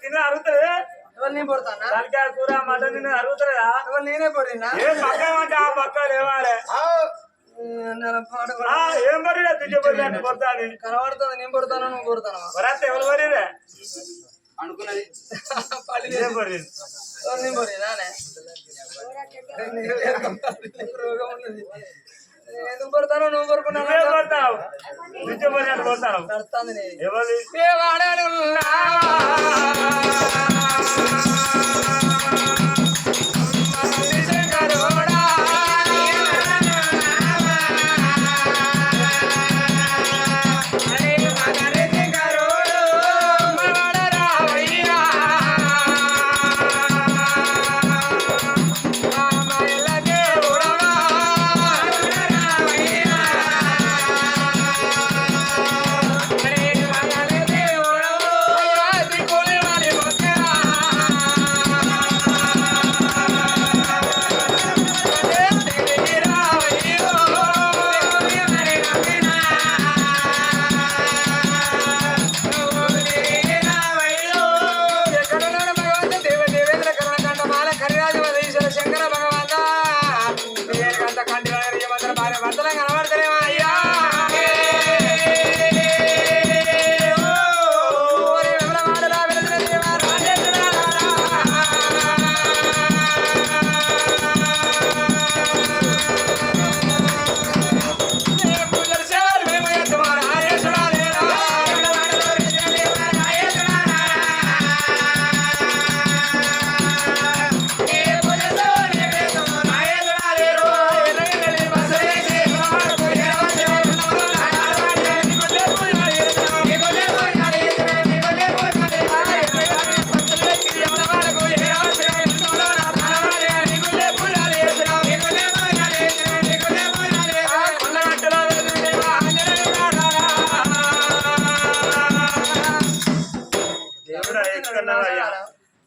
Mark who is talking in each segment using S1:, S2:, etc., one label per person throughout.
S1: తిన అరుగుతుంది
S2: నేను పడతానా
S1: తలకాయ కూర మటన్ తిన్న అరుగుతుందా
S2: నేనే పడినా
S1: ఏం పక్క అంటే ఆ పక్క లేవాలి ఏం పడినా తుజబడి అంటే పడతాను
S2: కనబడుతుంది నేను పడతాను నువ్వు పడతాను
S1: వరాస్తే ఎవరు పడిరే
S2: అనుకున్నది
S1: నేను పడింది
S2: నేను పడినానే రోగం ఉన్నది ఎందుకు పడతాను నువ్వు పడుకున్నావు
S1: పడతావు తుజబడి అంటే పడతాను
S2: కడతాను
S1: ఎవరి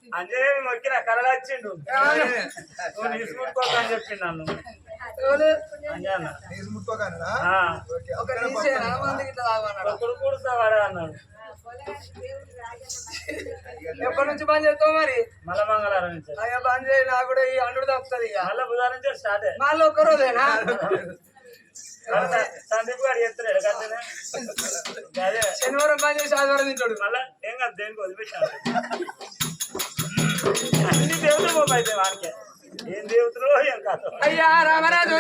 S1: అంజనే మొక్కిన కలలు వచ్చిండు నువ్వు తీసుముట్టుకోకని చెప్పిండు నన్ను కూడుస్తావాడా అన్నాడు
S2: ఎప్పటి నుంచి బంద్ చేస్తావు మరి
S1: మళ్ళా మంగళవారం నుంచి
S2: అయ్యా బంద్ చేయి నాకు కూడా ఈ అండు తప్పుతుంది ఇక
S1: మళ్ళా బుధవారం నుంచి స్టార్ట్
S2: మళ్ళీ ఒక్కరోజేనా
S1: సందీప్ గారు చెప్తున్నాడు కట్టనే అదే
S2: శనివారం బంద్ చేసి ఆదివారం తింటాడు
S1: మళ్ళా ఏం కాదు దేనికి వదిలిపెట్టాడు అన్ని దేవుడు పోతే వాడికే ఏం దేవుతులో ఏం కాదు
S2: అయ్యా రామరాజు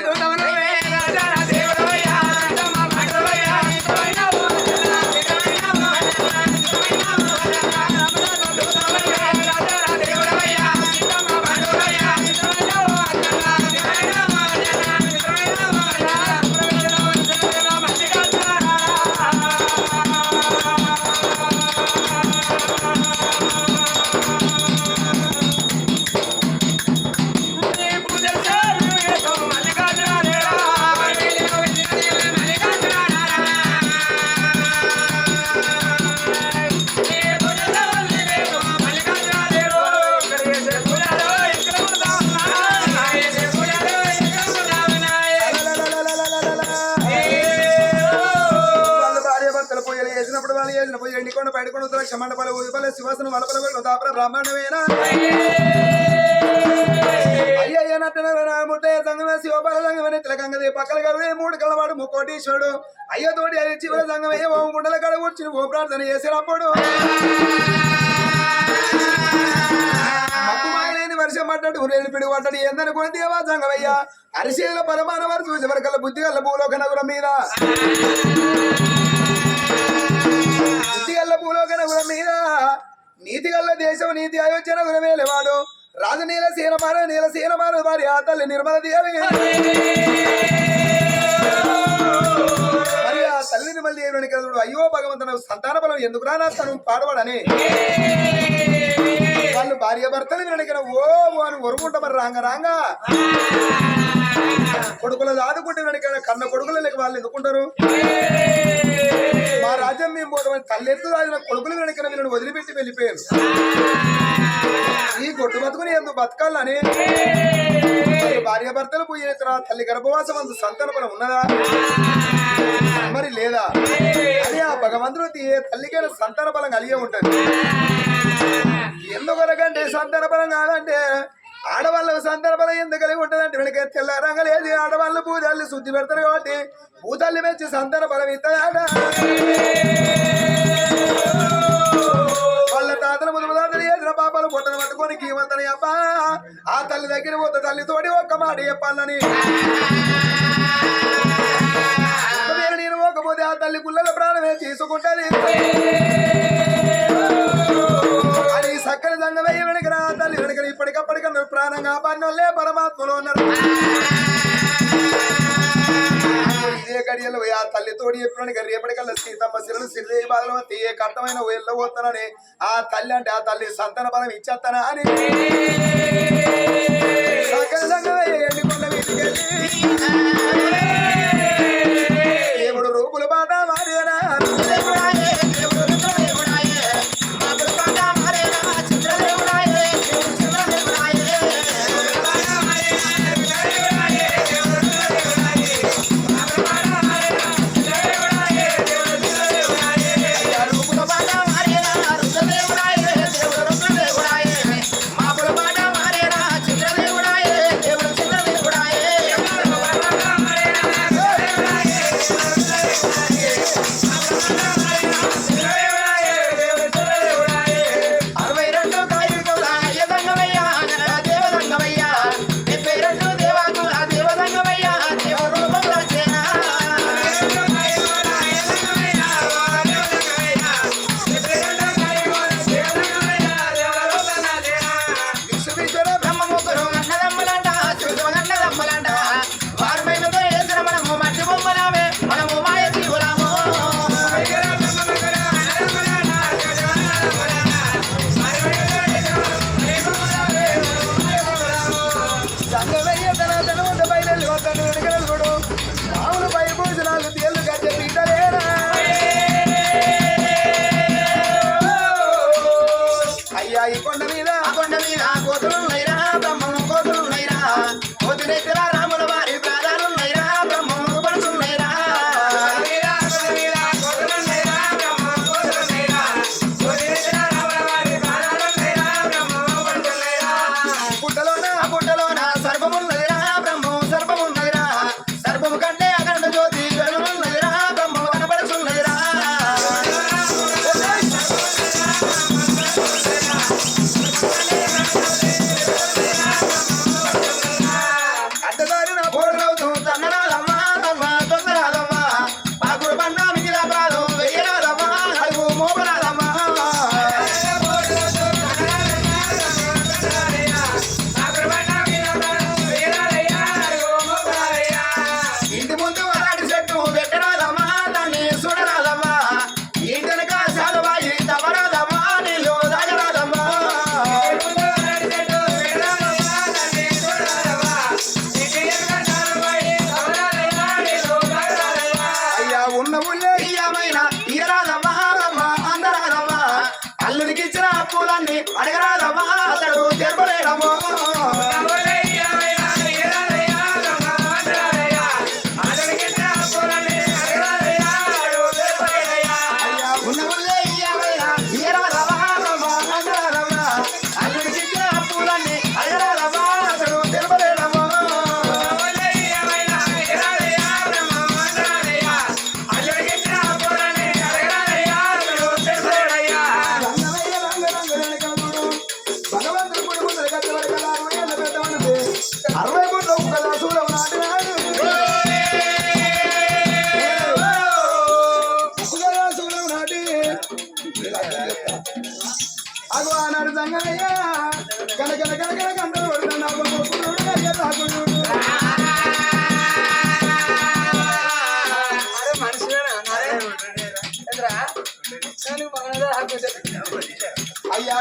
S2: ఎండికొండ బయటకొండ ఉత్తరక్ష మండపాలు ఊదిపల్లె శివాసనం వలపల దాపర బ్రాహ్మణమేనా అయ్యయ్య నట్టముట్టే సంగమే శివపాల సంగమని తిలకంగది పక్కల కరువే మూడు కలవాడు ముక్కోటీశ్వరుడు అయ్యో తోటి అది చివరి సంగమే ఓం గుండెల కడ కూర్చుని ఓ ప్రార్థన చేసినప్పుడు మక్కుమాయలేని వర్షం పడ్డట్టు ఊరేళ్ళు పిడుగు పడ్డాడు ఏందనుకుని దేవా సంగమయ్య అరిశీల పరమాన వారు చూసి వరకల్లా బుద్ధి కల్ల భూలోక నగరం మీద భూలోకనగురం మీద నీతి గల్ల దేశం నీతి అయోధ్య నగురమే లేవాడు రాజు నీల సీనమారు వారి ఆ తల్లి నిర్మల దేవి మరి ఆ తల్లి నిర్మల దేవి కదుడు అయ్యో భగవంతుడు సంతాన బలం ఎందుకు రానా తను పాడవాడని వాళ్ళు భార్య భర్తలు వినడికిన ఓ అని ఒరుకుంటా మరి రాంగ కొడుకులు ఆదుకుంటే వెనక కన్న కొడుకులు లేక వాళ్ళు ఎందుకుంటారు మా రాజ్యం మేము పోతామని తల్లెత్తు రాజున కొడుకులు వెనకన వీళ్ళని వదిలిపెట్టి వెళ్ళిపోయారు ఈ కొట్టు బతుకుని ఎందుకు బతకాలని భార్య భర్తలు పోయిన తర్వాత తల్లి గర్భవాసం అంత సంతాన బలం ఉన్నదా మరి లేదా అని ఆ భగవంతుడు తల్లికైనా సంతాన బలం కలిగే ఉంటది తల్లి సంతాన బలం కాదంటే ఆడవాళ్ళకు సంతాన బలం ఎందుకు కలిగి ఉంటుందంటే వీళ్ళకి తెల్లారంగా లేదు ఆడవాళ్ళు పూజల్ని శుద్ధి పెడతారు కాబట్టి పూజల్ని మెచ్చి సంతాన బలం ఇస్తాడ వాళ్ళ తాతలు ముదుముదాతలు చేసిన పాపాలు పొట్టను పట్టుకొని కీమంతని అబ్బా ఆ తల్లి దగ్గర పోతే తల్లితోటి ఒక్క మాట చెప్పాలని నేను పోకపోతే ఆ తల్లి గుళ్ళల ప్రాణమే తీసుకుంటది అని సక్కని సంగ వెయ్యి వెనకరా తల్లి వెనకని ఇప్పటికప్పటికన్నా ప్రాణంగా పన్నోళ్ళే పరమాత్మలో ఉన్నారు ఇదే గడియలు ఆ తల్లితోడి చెప్పిన రేపటికల్లా సీతమ్మ శిరలు సిరి బాధలు ఏ కట్టమైన వెళ్ళబోతానని ఆ తల్లి అంటే ఆ తల్లి సంతాన బలం ఇచ్చేస్తానా అని సక్కని సంగ ఎన్నికొండ వీటికెళ్ళి దేవుడు రూపులు బాట మారేనా అడగరాదమ్మా అతడు తెరపలేడమ్మా అయ్యా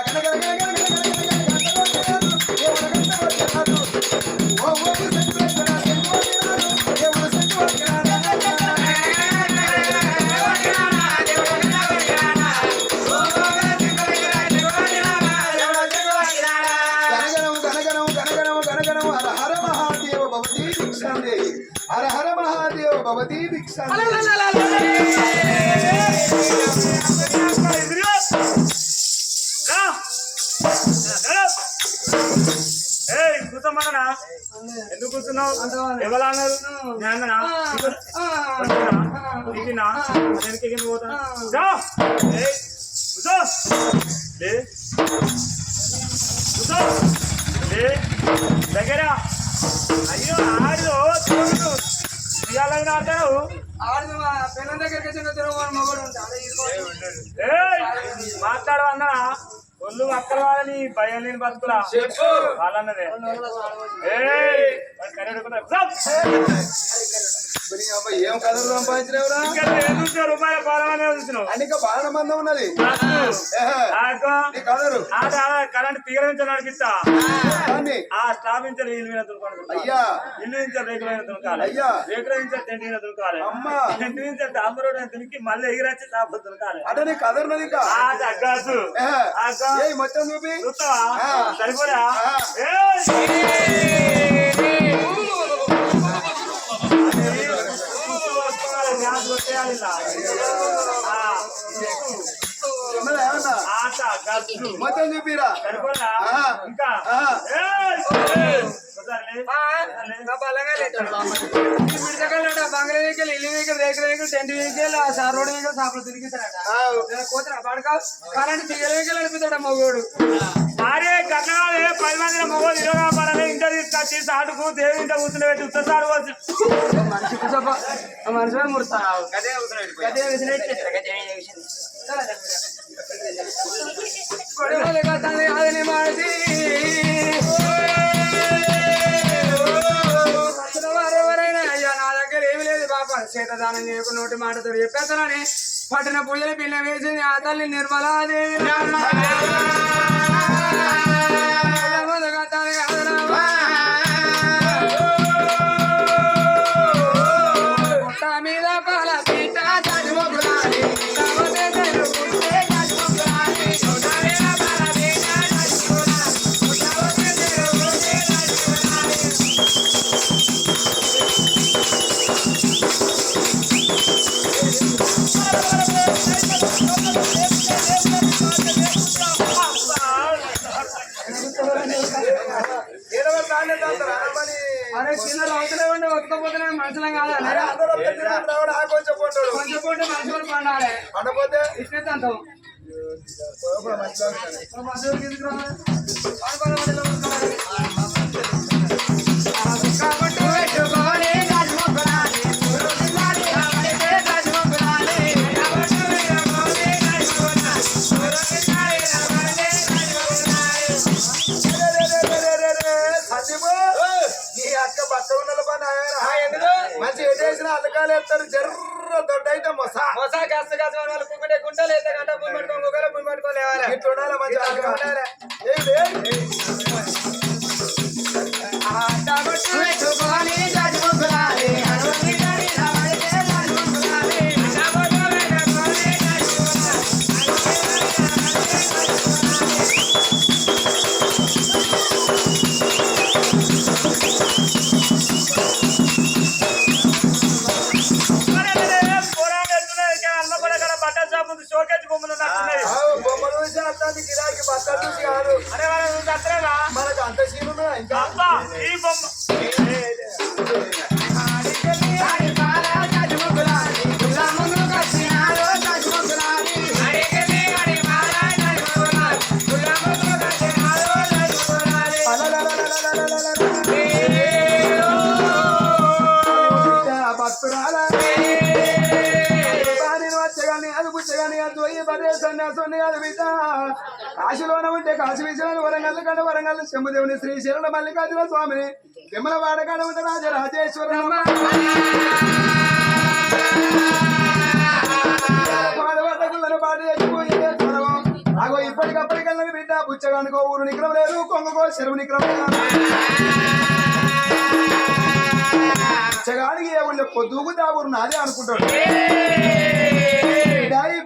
S2: హర హర మహాదేవ భవతి దీక్షా
S1: Go! ఎందుకు కూర్చున్నావు? ఎవరు అన్నారు? దిగినా వెనక్కి పోతాను. దగ్గర అయ్యో ఆడు ఇవాళ ఆడతావు.
S2: పెళ్ళం దగ్గరికి
S1: మాట్లాడు అన్నా ఒళ్ళు అక్కడ వాళ్ళని భయం లేని బతుకులా వాళ్ళన్నదే.
S2: ఏం కథలు సంపాదించినవరా?
S1: రూపాయల పాలనే చూసినావు.
S2: అన్ని బాగా మందం ఉన్నది
S1: కరెంట్ తీగరించాలి నడిపిస్తా. ఆ స్టాప్ నుంచి ఇల్లు మీద దుకాలి.
S2: అయ్యా
S1: ఇల్లు నుంచి రేకులైన దుకాలి.
S2: అయ్యా
S1: రేకుల నుంచి టెంట్ మీద దుకాలి.
S2: అమ్మా
S1: టెంట్ నుంచి డాంబర్ దునికి మళ్ళీ ఎగిరొచ్చి తాపు దుకాలి.
S2: అంటే నీ కదర్నది మొత్తం చూపి
S1: చూస్తావా? సరిపోరా?
S2: మొత్తం చూపిరా
S1: ఇంకా
S2: బంగ్లా వెహికల్ ఇల్లు వెహికల్ రేకుల vehicle tent vehicle sir road vehicle సాపలు తిరిగిస్తారట. కోతరా పడక కరెంట్ తీగల వెహికల్ నడిపిస్తాడు మగోడు.
S1: అరే కట్నాలే 10 మంది మగోడు ఇరవై పడాలి. ఇంట తీసుకొచ్చి సాటుకు దేవి ఇంట కూర్చుని పెట్టి ఉత్తసారు
S2: మనిషి మనిషి ముడతావు అదని మాది ఎవరైనా అయ్యా నా దగ్గర ఏమి లేదు పాప చేతదానం చేయకుండా నోటి మాటతో చెప్పేస్తానని పట్టిన పూజలు పిల్ల వేసింది ఆ తల్లి నిర్మలాదేవి. మీద పాల పీట చదువుకురాలి అరే చిన్న రావుతలేవండి ఒక్కపోతే మనుషులం కాదా? కొంచెం పోటీ మనుషులు పండాలి పండపోతే ఇట్లయితే అంటాం. మంచి ఎటేసిన అల్లకాలు వేస్తారు జర్ర దొడ్డ అయితే మొసా మొసా కష్ట కష్టం వాళ్ళు పువ్వుంటే గుంటలు వేస్తే గంట పువ్వు పట్టుకోవాలి పువ్వు పట్టుకోలేవాలి ఇట్లా ఉండాలి మంచి ఉండాలి. గిరాకి బట్టలు చూసి కాదు మనకు అంత సీన్ ఉన్నదా ఇంకా
S1: ఈ బొమ్మ
S2: కాశీలోన ఉంటే కాశీ విషయాన్ని వరంగల్ కంటే వరంగల్ శంభుదేవుని శ్రీశైలం మల్లికార్జున స్వామిని విమలవాడ కాడ ఉంటే రాజరాజేశ్వరం పాడవటకులను పాడి అగో ఇప్పటికప్పటికల్లని బిడ్డ బుచ్చగానుకో ఊరు నిగ్రహం లేదు కొంగకో చెరువు నిగ్రహం బుచ్చగాడికి ఏ ఊళ్ళో పొద్దుగుతా ఊరు నాదే అనుకుంటాడు.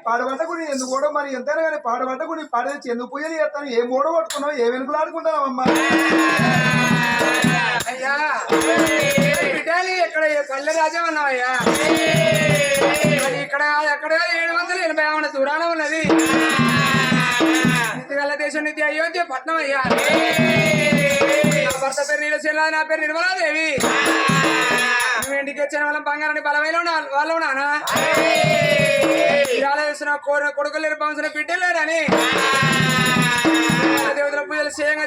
S2: పాడబట్టకుని ఎందుకు కూడా మరి ఎంతైనా కానీ పాడబట్టకుని పాడేసి ఎందుకు పూజలు చేస్తాను ఏం ఓడ కొట్టుకున్నావు ఏ వెనుకలు ఆడుకుంటావు అమ్మా అయ్యా బిడ్డాలి ఇక్కడ పల్లె రాజా ఉన్నావయ్యా ఇక్కడ ఎక్కడ 780 దూరాన ఉన్నది నిత్యగల దేశం నిత్య అయోధ్య పట్నం అయ్యా
S3: నా భర్త పేరు నీలశేల, నా పేరు నిర్మలాదేవి. నువ్వు ఇంటికి వచ్చిన వాళ్ళ బంగారాన్ని బలమైన వాళ్ళు నానా వేసిన కొడుకు లేరు పంసిన బిడ్డలు లేరని దేవతల పూజలు చేయంగా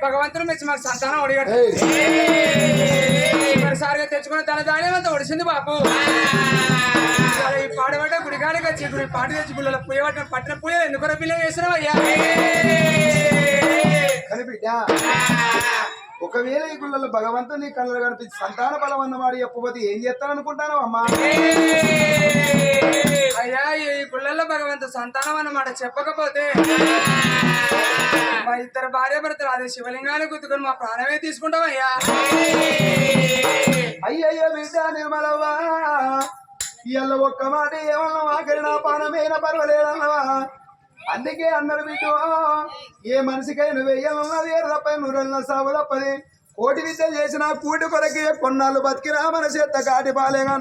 S3: భగవంతుడు మెచ్చి మాకు సంతానం ఒడిగాడు. మరిసారిగా తెచ్చుకుని తన దాని ఒడిసింది బాపు. ఈ పాడబడ్డ గుడికాడికి వచ్చి గుడి పాటి తెచ్చి గుళ్ళ పూయ పట్టిన పూజ ఎందుకు పిల్ల చేసినావు అయ్యా?
S2: కానీ బిడ్డ ఒకవేళ ఈ గుళ్ళలో భగవంతుని కళ్ళలో కనిపించి సంతాన బలం అన్నవాడు చెప్పబోతే ఏం చేస్తాననుకుంటాను అమ్మా?
S3: అయ్యా ఈ గుళ్ళల్లో భగవంతు సంతానం అన్నమాట చెప్పకపోతే మా ఇద్దరు భార్య భర్తలు అదే శివలింగాన్ని గుర్తుకొని మా ప్రాణమే తీసుకుంటాం అయ్యా.
S2: అయ్యయ్యో బిడ్డ నిర్మలవ్వా, ఇవాళ ఒక్క మాట ఏమన్నా ఆఖరి నా పానమైన పర్వాలేదన్నవా? అందుకే అన్నారు బిడ్డ, ఏ మనిషికైనా వెయ్యాలన్నా వేరు తప్ప నూరన్న సాగు తప్పది. కోటి విద్యలు చేసిన కూటి కొరకే కొన్నాళ్ళు బతికినా మన చేత కాటి పాలేగా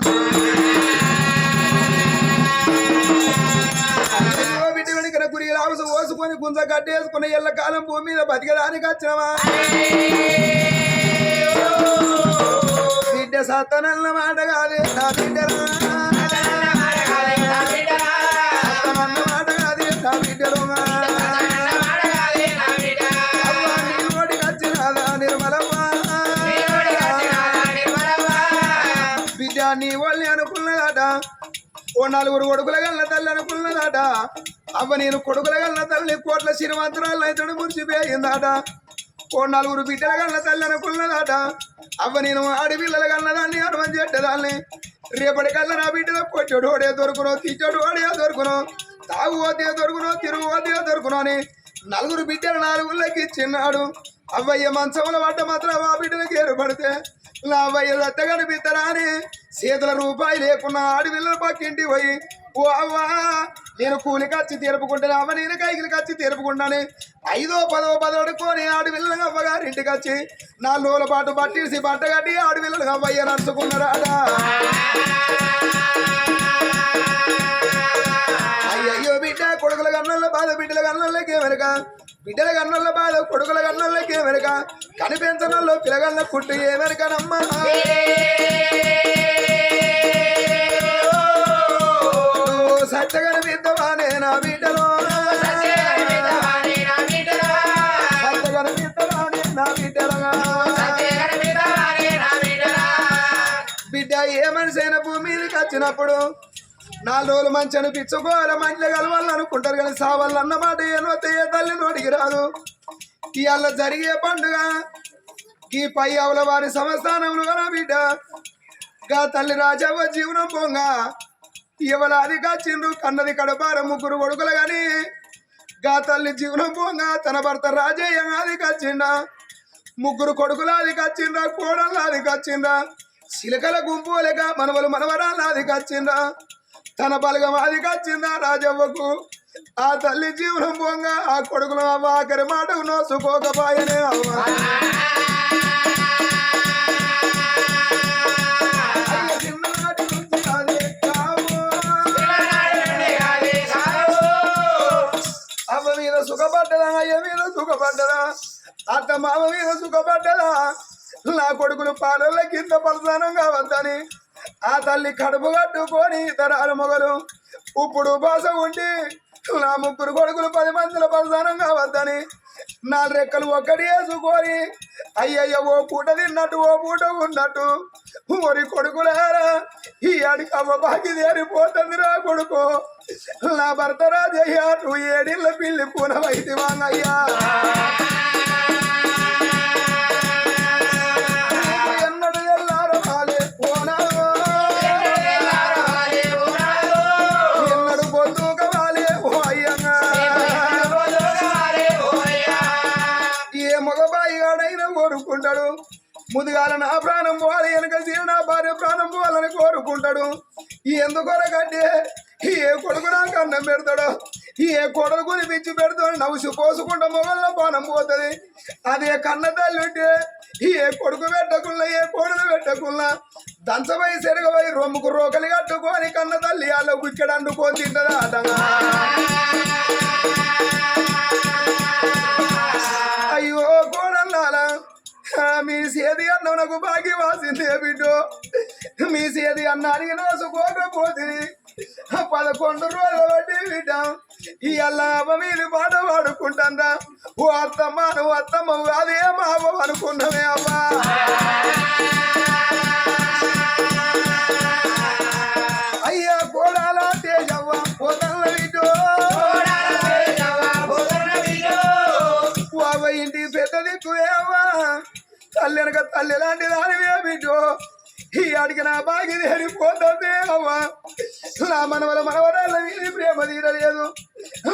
S2: బిడ్డ గురి రావుసు ఓసుకొని గుంజ కట్టేసుకుని ఎల్ల కాలం భూమి మీద బతికడానికి వచ్చినవా? బిడ్డ సత్తనన్న మాట కాదే నా బిడ్డరా, సత్తనన్న మాట కాదే నా బిడ్డలు. అవ్వా నీ నోటికి వచ్చినదా నిర్మలమ్మ? బిడ్డ నీ వాళ్ళని అనుకున్నదాట, ఓ నలుగురు కొడుకుల గల్ల తల్లి అనుకున్నదాట. అవ్వ నేను కొడుకుల గల్ల తల్లి కోట్ల శ్రీమంతురాలు అయితే మురిసిపోయిందాట. ఓ నలుగురు బిడ్డల గల్ల తల్లి అనుకున్నదాట. అవ్వ నేను ఆడపిల్లల కన్నదాన్ని అనుమతి చెడ్డదాన్ని. రేపటికల్లా నా బిడ్డలో కొట్టోడు ఓడే దొరుకును, తిట్టోడు ఓడే దొరుకును, తాగు ఓదే దొరుకును, తిరుగు ఓదే దొరుకును అని నలుగురు బిడ్డలు నాలుగుళ్ళకి ఇచ్చిన్నాడు. అవ్వయ్య మంచంలో పడ్డ మాత్రం ఆ బిడ్డలకు ఏర్పడితే నా అవ్వయ్య దత్త కనిపిస్తారా అని చేతుల రూపాయి లేకున్నా ఆడపిల్లల పక్కింటి పోయి, ఓ అవ్వా నేను కూలికి వచ్చి తీర్పుకుంటాను, అవ్వ నేను కైకిలికి వచ్చి తీర్పుకుంటాను. 5వ 10వ పదడుకొని ఆడపిల్లలకు అవ్వగారింటికి వచ్చి 4 రోజుల పాటు బట్టిసి బట్ట కట్టి ఆడపిల్లలకు అవ్వయ్య నడుచుకున్నారా? అయ్యయ్యో బిడ్డ కొడుకుల గన్నల బాధ బిడ్డల గన్నలకే వెనక, బిడ్డల గన్నల బాధ కొడుకుల గన్నలకే వెనక, కనిపించడంలో పిల్లగన్న కుట్టు ఏ వెనకనమ్మా? సత్యగని బిద్దవానే నా బిడ్డలో, సత్యగని బిద్దవానే నా బిడ్డలుగా. బిడ్డ ఏ మనిషి అయిన భూమి మీదకి వచ్చినప్పుడు 4 రోజులు మంచి అనిపించుకోవాలి, మంచిగా కలవాలని అనుకుంటారు కానీ సావాళ్ళు అన్నమాట ఏనో ఏ తల్లి నోటికి రాదు. ఇవాళ జరిగే పండుగ ఈ పై అవల వారి సంస్థానంలో నా బిడ్డ గా తల్లి రాజవ్వ జీవనం పొంగ ఇవాళ అది కాచిండ్రు కన్నది కడపార 3 కొడుకులు గాని గా తల్లి జీవనం పొంగ తన భర్త రాజయ్య అది కచ్చిండా, 3 కొడుకులు అది కచ్చిండ్రా, కోడళ్ళు అది కచ్చిండ్రా, చిలకల గుంపు లేక మనవలు మనవరాలు అది కచ్చిండ్రా, తన బలగం అది కచ్చిందా రాజవ్వకు. ఆ తల్లి జీవనం పొంగ ఆ కొడుకులు అవ్వ ఆఖరి మాటకు నోసుకోకపోయనే అవ్వ. చిన్ననాటి నుంచి అదే కావు, అవ్వ మీద సుఖపడ్డదా, అయ్య మీద సుఖపడ్డదా, అత్త మామ మీద సుఖపడ్డదా, నా కొడుకులు పాలల కింద పలసానం కావద్దని ఆ తల్లి కడుపు కట్టుకొని తరాలు మొగలు ఇప్పుడు బాస ఉండి నా 3 కొడుకులు 10 మందిల పలసానం కావద్దని 4 రెక్కలు ఒక్కటి వేసుకొని అయ్యయ్య ఓ పూట తిన్నట్టు ఓ పూట ఉన్నట్టు ఒరి కొడుకులారా ఈ అడికి అవ్వ బాకి దేరిపోతుంది రా కొడుకు. నా భర్త రాజయ్య నువ్వు 7 ఇళ్ళ పిల్లి పూనవైతే వాంగయ్యా, ఎన్నడు ఎల్లారో కాలే పోనా, ఎన్నడు పొద్దు కాలే ఓ అయ్యంగా. ఏ మగబాయి ఆడైనా కోరుకుంటాడు ముందుగాల నా ప్రాణం పోవాలి, వెనక నా భార్య ప్రాణం పోవాలని కోరుకుంటాడు. ఎందుకొరకంటే ఏ కొడుకు నాకు అన్నం పెడతాడో, ఏ కొడుకు పిచ్చి పెడతాడు నవ్వు పోసుకుంటా మొగల్లో పానం పోతుంది. అదే కన్న తల్లి ఉంటే ఏ కొడుకు పెట్టకున్నా ఏ కోడలు పెట్టకున్నా దంచబై సెరగబై రొమ్ముకు రోకలి కట్టుకొని కన్న తల్లి వాళ్ళు ఇక్కడ అండుకొని తింటదా అటగా. అయ్యో కోడల్లాల మీ సేది అన్నం నాకు బాగి వాసిందే బిడ్డో మీ సేది అన్నానికి నోసుకోకపోతే 11 రోజులు బట్టి బిడ్డ ఈ అల్లాభ మీద పాట పాడుకుంటా ఓ అత్తమ్మ నువ్వు అత్తమ్మ అదే మావ అనుకున్నవే అవ్వా అయ్యా కోడాల తేజవ్వ పోతల్ల బిడ్డో ఇంటి పెద్ద దిక్కువేవా తల్లెనక తల్లి లాంటి దానివే బిడ్డో ఈ అడిగిన బాగి పోతుంది అవ్వా నా మనవరాళ్ళ మీద ప్రేమ తీరలేదు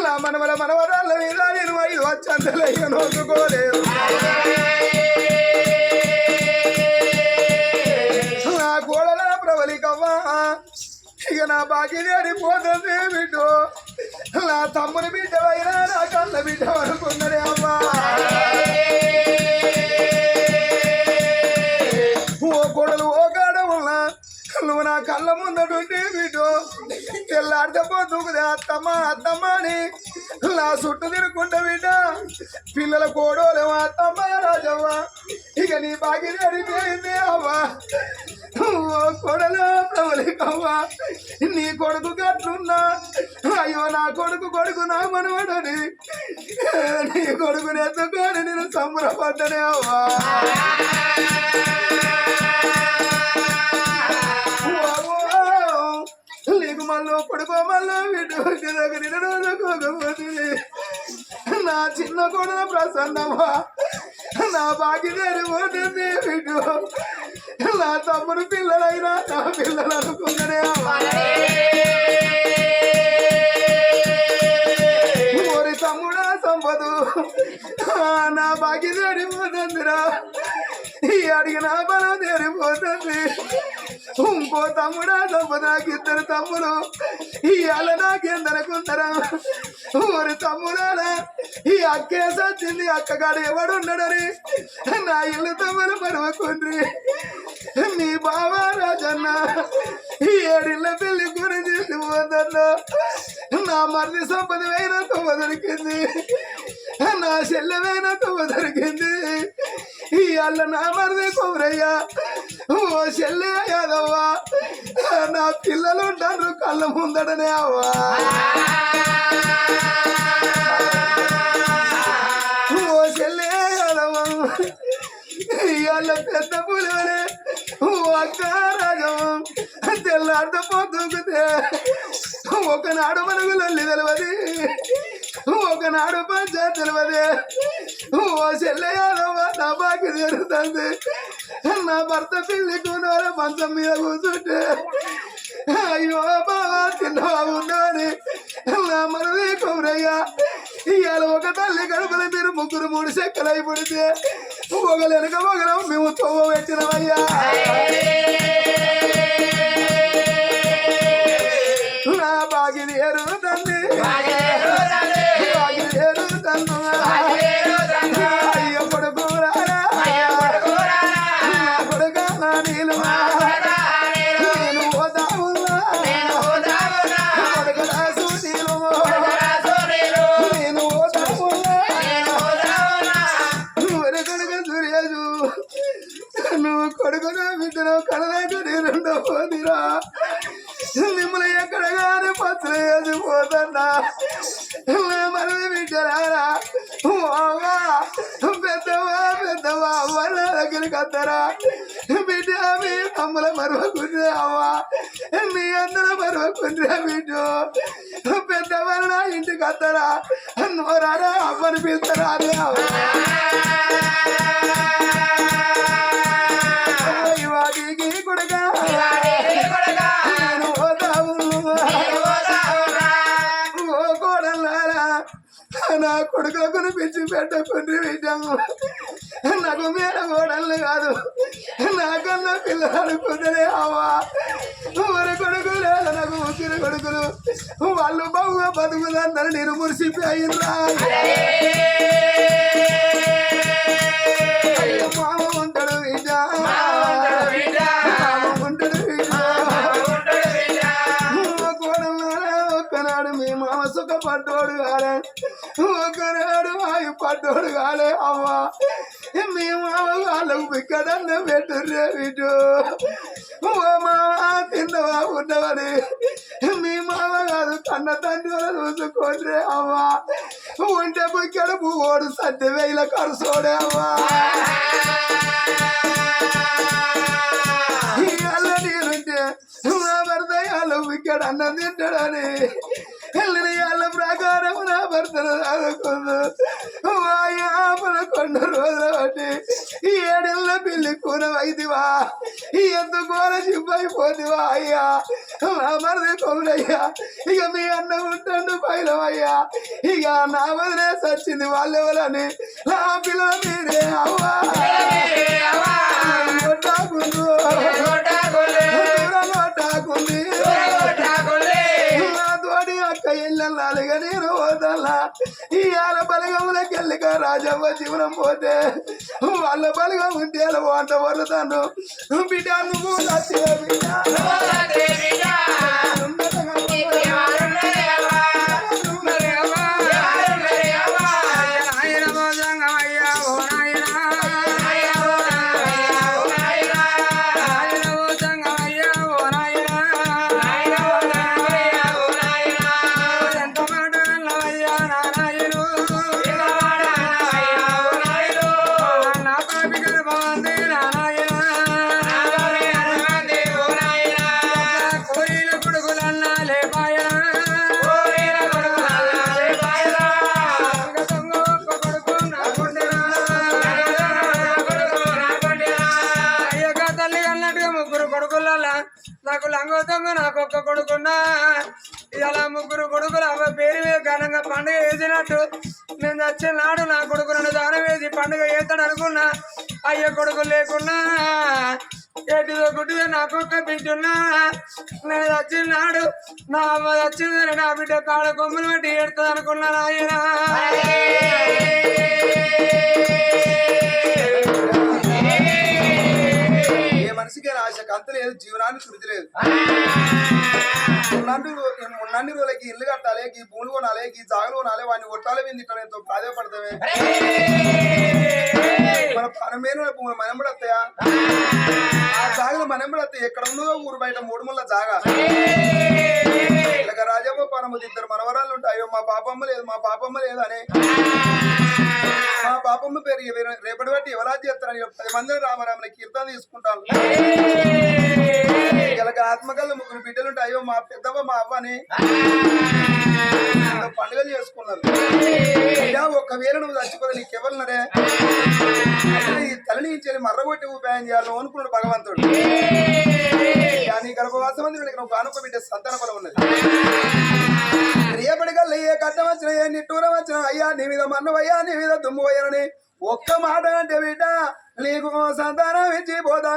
S2: నా మనవరాళ్ళ మీద నేను 5 వచ్చంతలయ్య నోసుకోలేదు నా కోడల ప్రబలికవ్వా ఇక నా బాగి పోతుంది బిడ్డో నా తమ్ముని బిడ్డ అయినా నా కళ్ళ బిడ్డ అనుకున్నదే అవ్వా ఓ కొడలు ఓ కాడ ఉన్నా నువ్వు నా కళ్ళ ముందటుంటే బిడ్డో తెల్లాడితే పోతుకుదే అత్తమ్మ అత్తమ్మ అని నా చుట్టూ తిరుక్కుంటా బిడ్డ పిల్లల కోడోలేమో అత్తమ్మ రాజవ్వ ఇక నీ బాగి పోయింది అవ్వా ఓ కొడలు ప్రవలికవ్వా నీ కొడుకు గట్లున్నా అయ్యో నా కొడుకు నా మనవడని నీ కొడుకుని ఎత్తుకొని నేను సంబరపడ్డనే అవ్వా నీకు మళ్ళీ కొడుకో మళ్ళీ వీటి దగ్గర రోజుకోకపోతుంది నా చిన్న కొడుకు ప్రసన్నమ్మా నా బాకి పోతుంది వీడు నా తమ్ముడు పిల్లలైనా నా పిల్లలు అనుకున్నానే ఓరి తమ్ముడా సంపదు నా బాకి పోతుందిరా ఈ అడిగిన బలం తీరిపోతుంది ఇంకో తమ్ముడా సంపద నాకు 2 తమ్ముడు ఇవాళ నాకెందరకుందరా ఓరి తమ్ముడారా ఈ అక్కే సచ్చింది అక్కగాడు ఎవడున్నాడని నా ఇల్లు తమ్ముడు మరవకుండ్రి మీ బావ రాజన్న ఈ 7 ఇళ్ళ పెళ్లి గురించి పోతున్నా నా మరిది సంపద అయినా తొమ్మ దొరికింది నా చెల్లెమైనా తొమ్మ దొరికింది ఇవాళ నా మరిది కొమరయ్యా ఓ చెల్లె యాదవ్వా నా పిల్లలు ఉంటారు కళ్ళ ముందడనే అవ్వా ఓ చెల్లె యాదవ్వా ఇవాళ పెద్ద పులివలే ఓ అక్క రాజవ్వ తెల్లారితో పోతుకుతే ఒకనాడు మనకు లల్లి తెలియదు ఒకనాడు పంచాయతీ తెలియదు ఓ చెల్లె యాదవ్వ నా బాకి జరుగుతుంది నా భర్త పెళ్లికు మంచం మీద కూర్చుంటే అయ్యో బాబా తిన్నవా ఉన్నాని నా మనది కొమరయ్యా ఇవాళ ఒక తల్లి గడపల మీరు 3 చెక్కలు అయిపడితే ఒకరు వెనక ఒకరం మేము తొవ్వ పెట్టినవయ్యా నా బాగిని ఎరుగుతుంది బాగిని ఎరుగుతుంది అయ్యో కొడుకు రారా నా కొడుక నా నీళ్ళు నేను పోతా ఉన్నా కొడుకు రాసు నీళ్ళు నేను పోతా ఉన్నా నువ్వు కొడుకు సూర్యజు నువ్వు కొడుకును బిడ్డను కడదాకా నేను పోదిరా మిమ్మల్ని ఎక్కడగానే పత్రం వేసిపోతున్నా మనది బిడ్డరారా పెద్దవా అవ్వ నా దగ్గరికి వస్తారా బిడ్డ మీ తమ్ముల మరవకుండ్రే అవ్వా మీ అందరూ మరవకుండ్రే బిడ్డ పెద్దవాళ్ళు నా ఇంటికి వస్తారా నోరారా అవ్వని పిలుస్తారా అదే ఇవాడికి కొడుగా నా కొడుకులకు పిచ్చి పెట్టకుండా పెట్టాము నాకు మీద కోడళ్ళు కాదు నాకన్నా పిల్లలు అనుకుందనే అవ్వా ఊరి కొడుకు లేదా నాకు 3 కొడుకులు వాళ్ళు బాగుగా బతుకులందరూ నేను మురిసిపోయిందా మామ ఉంటాడు బిడ్డ ఉంటాడు ఒక్కనాడు మీ మామ సుఖపడ్డోడు కాలే ఒకనాడు ఆయి పడ్డోడు కాలే అవ్వా మీ మామ వాళ్ళకు బిక్కడన్న పెట్టుర్రే వీటు ఓ మామ తిన్నవా ఉన్నవని మీ మామ కాదు కన్న తండ్రి చూసుకోండి అమ్మా ఉంటే బిక్కడ పువ్వుడు సత్య వేల కరుసోడే అమ్మా అల్ల నేనుంటే నా భర్త వాళ్ళు బిక్కడ అన్నం తింటాడని వాళ్ళ ప్రకారం నా భర్తను చదువుకుందు కొన్ని రోజుల బట్టి ఈ ఏడేళ్ళ పిల్లి కూనవైదివా ఎంత కూర చింపైపోతివా అయ్యా నా మరిది కొమ్మరయ్యా ఇక మీ అన్న ఉంటాడు పైలవయ్యా ఇక నా వదిలే సచ్చింది వాళ్ళెవరని నా పిల్లల మీరే అవ్వా కొట్టాకుందు కొట్టాకుంది అక్క ఇళ్ళగా నేను పోతల్లా ఈ ఆల బలగములకి వెళ్ళిక రాజవ్వ జీవనం పోతే వాళ్ళ బలగం ఉంటే అలా వంట వరుతాను బిడ్డ నువ్వు
S3: నాకు లంగోతంగా నాకు ఒక్క కొడుకున్నా ఇలా ముగ్గురు కొడుకులు అవ్వ పేరు మీద ఘనంగా పండుగ వేసినట్టు నేను వచ్చిన నాడు నా కొడుకు నన్ను దానం వేసి పండుగ వేస్తాడు అనుకున్నా అయ్యే కొడుకు లేకున్నా ఎటుదో గుడ్డిదో నాకొక్క బిడ్డున్నా నేను వచ్చిన నాడు నా అమ్మ వచ్చిందని నా బిడ్డ కాళ్ళ కొమ్ములు పెట్టి ఏడుతుంది అనుకున్నాను ఆయన
S2: మనిషికి ఆశకు అంత లేదు జీవనాన్ని శృతి లేదు ఉన్నన్ని రోజులకి ఇల్లు కట్టాలి ఈ భూములు కొనాలి ఈ జాగులు కొనాలి వాడిని కొట్టాలి విందింటాను ఎంతో ప్రాధాన్యపడతామే మన పనమేను మనం కూడా వస్తాయా ఆ జాగులు మనం కూడా వస్తాయి ఎక్కడ ఉన్నదో ఊరు బయట 3 ముళ్ళ జాగా ఇలాగ రాజమ్మ పనము ఇద్దరు మనవరాలు ఉంటాయో మా పాపమ్మ లేదు మా పాపమ్మ లేదని మా పాపమ్మ పేరు రేపటి బట్టి ఎవరా చేస్తారని 10 మంది రామరామని కీర్తన తీసుకుంటాను ఇలాగ ఆత్మకల్లా 3 బిడ్డలుంటే అయ్యో మా పెద్దవ్వ మా అవ్వని పండుగలు చేసుకున్నారు ఒకవేళ నువ్వు చచ్చిపోతే నీకెవరున్నారే ఈ తలని ఇచ్చేది మర్రగొట్టి ఉపాయం చేయాలని అనుకున్నాడు భగవంతుడు నీ గర్భవాసం అంది నువ్వు కానుక బిడ్డ సంతాన బలం ఉన్నది రేపటికల్లా ఏ కట్టం వచ్చిన ఏ నిట్టూరం వచ్చిన అయ్యా నీ మీద మన్నవయ్యా నీ మీద దుమ్ము పోయానని ఒక్క మాట అంటే బిడ్డ నీకు సంతానం ఇచ్చి పోతా